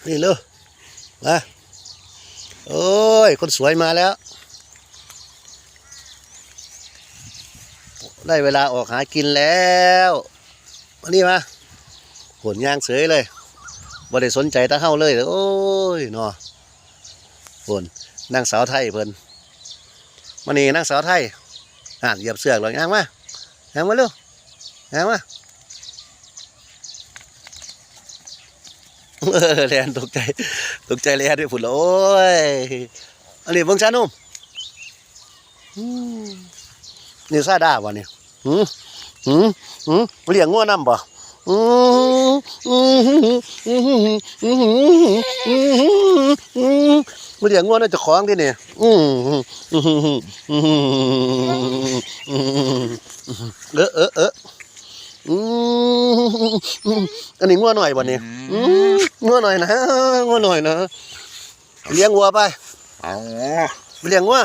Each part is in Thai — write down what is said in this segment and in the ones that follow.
นี่เลยมาโอ้ยคนสวยมาแล้วได้เวลาออกหากินแล้วมานี่มาผลย่างเสยเลยบ่ได้สนใจตาเฮาเลยโอ้ยเนาะผลนางสาวไทยเพิ่นมานี่นางสาวไทยเหยียบเสือกหรอย่างมาเร็วย่างมาแลนตกใจแลนด้วยผุดโอ้ยอันนี้เบิ่งชานุ่มนี่ซาด้าวะเนี่ยเลี้ยงงัวน้ำบ่มาเลี้ยงงัวน่าจะคล้องที่นี่อันนี้งัวหน่อยบ่เนี่ยงัวหน่อยนะเลี้ยงวัวไปเลี้ยงวัว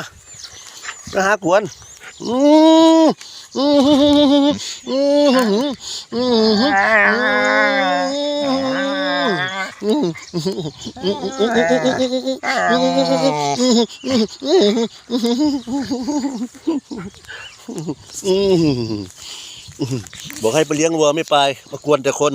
ไปหากวนบอกให้ไปเลี้ยงวัวไม่ไปมากวนแต่คน